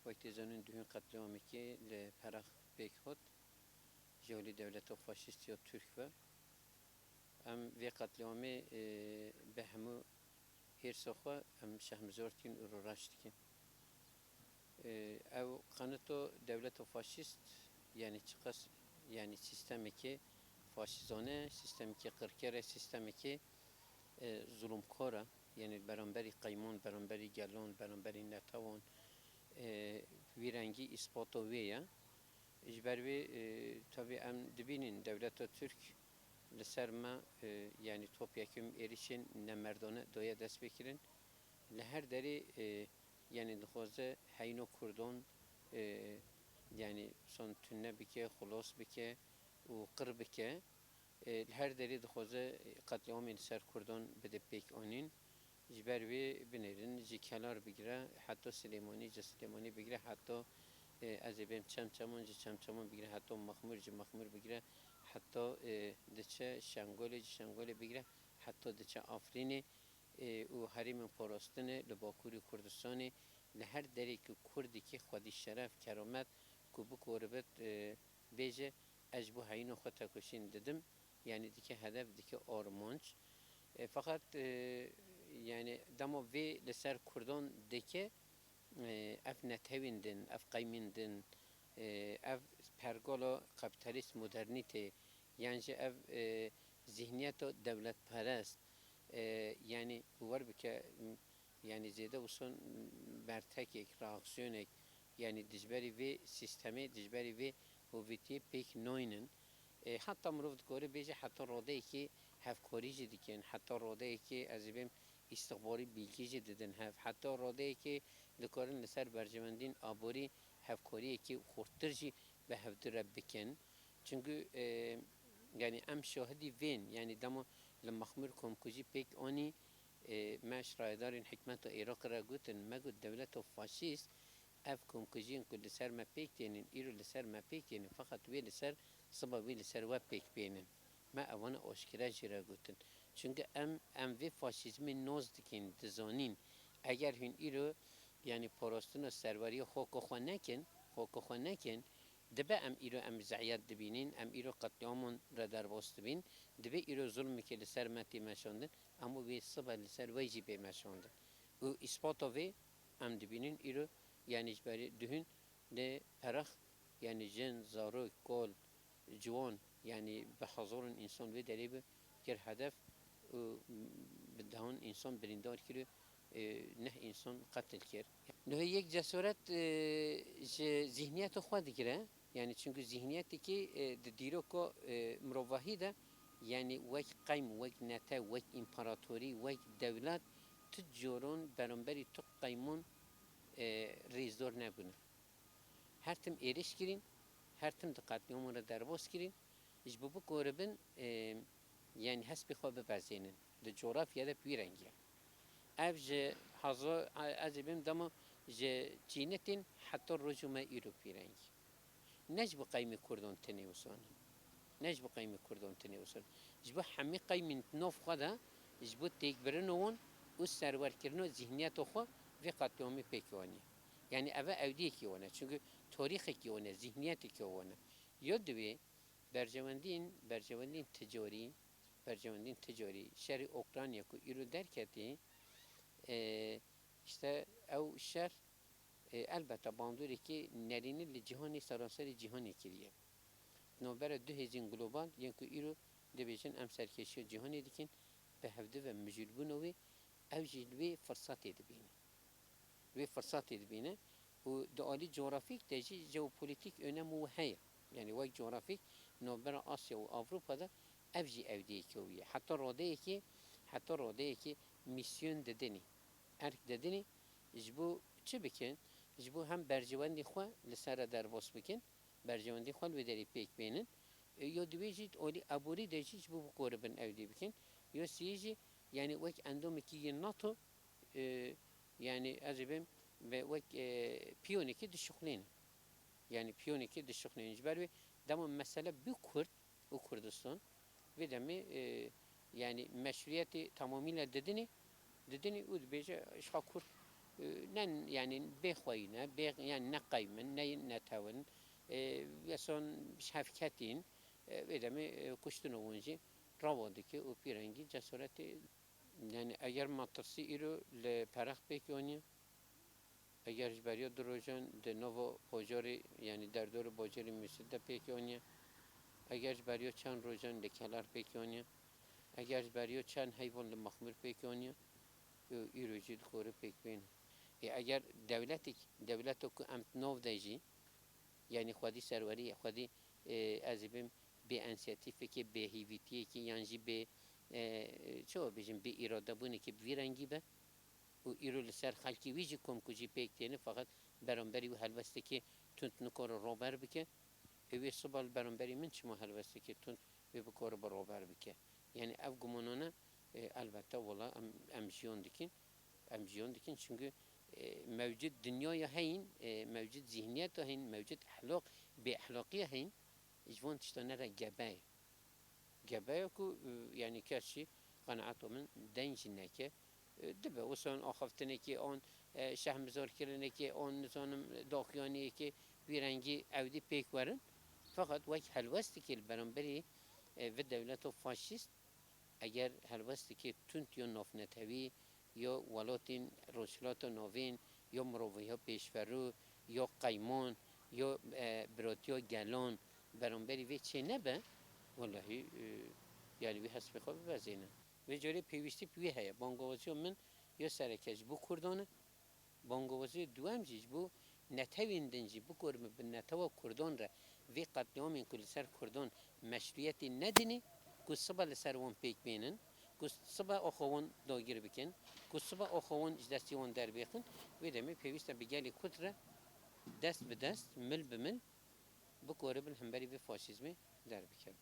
وقتی زنان دهون قتلیامی که لپرخ بیک خود جولی دولت فاشیستی و ترک و ام وی قتلیامی به همو هر سخوا ام شهمزارتین رو رشت کن او قانتو دولت فاشیست yani çıkas yani sistemi ki faşizane sistemi ki kırkere sistemi ki zulümkara yani beraberi kayman beraberi gelon beraberi netavon virengi ispato veya icbervi tabi em dibinin devlet Türk لسرما yani topyekun erişin ne merdane doya dest bekirin leher deri yani dixwaze heyno kurdon yani son tünne bike, xulos bike و قر bike her deri dixwaze katliamên ser Kurdan bide pêk anîn ji ber wê binerin ji kelar bigire heta Silêmanî ji Silêmanî bigire heta ez ê bêm çemçeman ji çemçeman bigire heta Mexmûr ji Mexmûr bigire heta diçe Şengolê ji Şengolê bigire heta diçe Afrînê û herêmên parastinê li Bakurê Kurdistanê li her derekî Kurdekî xwedî şeref keramet ku bikoribet bêje ez bu heyîna xwe tekoşîn didim yani dike hedef dike armanc fakat yani dema vê li ser Kurdan dike ev netewên din ev qeymên din ev pergala kapitalîst modernîtê yani ji ev zihniyeta devletperest yani war bike yani zêde wisa bertekek reaksiyonek yani dijberî vê sistemê dijberî vê hovîtiyê pêk nayînin heta mirov dikare bêje heta radeyekî hevkarî jî dikin heta radeyekî ez ê bêm îstixbarî bilgî jî didin hev heta radeyekî dikarin li ser berjewendîn aborî hevkariyekî xurttir jî bi hevdire bikin çünkü yani em şahidî vên yani dema li Mexmûr komkujî pêk anî me şrayedarên hikmeta Iraqê re gotin me got devleta faşîst ev komkujiyên ku li ser me pêk tênin îro li ser me pêk tênin fakat wê li ser siba wê li ser we pêk bênin me ewana aşkere jî re gotin çünkü em vê faşîzmê naz dikin dizanîn eger hûn îro yani parastina serweriya xaka xwe nekin dibe em îro em ziyet dibînin em îro qetliaman re derbas dibîn dibe îro zulmekê li ser me tê meşandin ama wê siba li ser we jî bê meşandin û îspata vê em dibînin îro yani ji berî dihûn lê perex yani jin zarok kal ciwan yani bi hezaran însan vê derê bi kir hedef û bi dehan însan birîndar kir neh însan qetil kir nihê yek cesaret ji zihniyeta xwe digire yani çünkü zihniyetekî di dîroka mirovahî de yani wek qeym wek nete wek împaratorî wek dewlet ti caran beramberî tu qeyman rêzdar nebûne her tim êriş kirîn her tim di qetliaman re derbas kirîn ji bo bikoribin yani hespê xwe bibezênin di coğrafya de wî rengî ye ev ji heza ez ê bêm dema ji çînetên heta roja me îro wî rengî ne ji bo qeymê Kurdan tenê wisanin ne ji bo qeymê Kurdan tenê wisanin ji bo hemî qeymên nav xwe de ji bo têkbirina wan û serwerkirina zihniyeta xwe vê qetliamê pêk waniye yani ev ewdiyekî wan e çünkü tarîxekî wan e zihniyetekî wan e ya divê bercewendên ticarî şerê Ukrayna ku îro derketî işte ew şer elbette bandorêkî nerînî li cîhanê seraserî cîhanê kiriye navbera du hêzên global yên ku îro dibêjin em serkêşiya cîhanê dikin bi hevdî ve mijûlbûna wê ew jî li wê firsatê dibîne û di alî coğrafîk de jî jeopolitîk önem û heye yani wek coğrafîk navbera Asya û Avrupa'da ev jî ewdiyekî wî ye heta radeyekî misyon didinî erk didinî ji bo çi bikin ji bo hem bercewendê xwe li ser re derbas bikin bercewendê xwe li wê derê pêk bênin ya divê jî alî aborî de jî ji bo bikoribin ewdî bikin ya siyê jî yani wek endamekî yên NATO yani ez ê bêm ve wek piyonekî dişuxulînin yani piyonekî dişuxulînin ji ber wê dema mesele bî Kurd û Kurdistan vê demê yani meşruiyetê tamamıyla didinî û dibêje îşxa Kurd نن يعني بخوينا يعني نقيمن نتاون يسون شفكتين بدم کشتن ونجی روادی که او پیرنگی جسارت یعنی اگر ماترسی ایرو لپرخ بکنی اگر جبریا دروژن ده نو باجاری یعنی در دور باجاری میشد بکنی اگر جبریا چند روزن لکلار بکنی اگر جبریا چند حیوان لمخمر بکنی ایرو جد خوره بکن اگر دولتی که امت نو دیجی یعنی خودی سروری خودی از بیم به انسیاتیفی که به هیویتی که یعنی به چه بگیم به اراده بونه که بیرنگی به و ایرو لسر خالقی ویجی کم کجی پیکتینه فقط برانبری و هلوسته که تند نکار روبر بکه اوی صبح برانبری من چما هلوسته که تند بکار بروبر بکه یعنی اف گمانانه البته والا ام جیان دکین چونکه موجود دنیای هین موجود ذهنیت هین موجود اخلاق به اخلاقی هین جوان تشتانه را جبايه كو يعني كاشي قناعته من دنج نكه دبه وسان آخفتنه که آن شهم زار کردنه که آن نزانم داخیانی که بیرنگی اودی پیک ورن فقط وقت هلوستی که برانبری و دولت فاشیست اگر هلوستی که تونت یا نافنتوی یا ولاتین روشلات ناوین یا مروی ها پیشورو یا قیمان یا براتیا گلان برانبری و چه نبه والله يعني وی حسب خواب وزینه و جوری پیوستی پیوی هیا بانگوازی من یا سرکش بو کردانه بانگوازی دوام جیج بو نتوین دنجی بو کرم به نتوا کردان را وی قتلیام این کل سر کردان مشروعیتی ندینی که صبح لسر وان پیک بینن که صبح آخوان داگیر بکن که صبح آخوان دستی وان در بیخن و دمی پیوسته بگلی کتره دست به دست مل به مل بکره بل همبری به فاشیزمی در بکن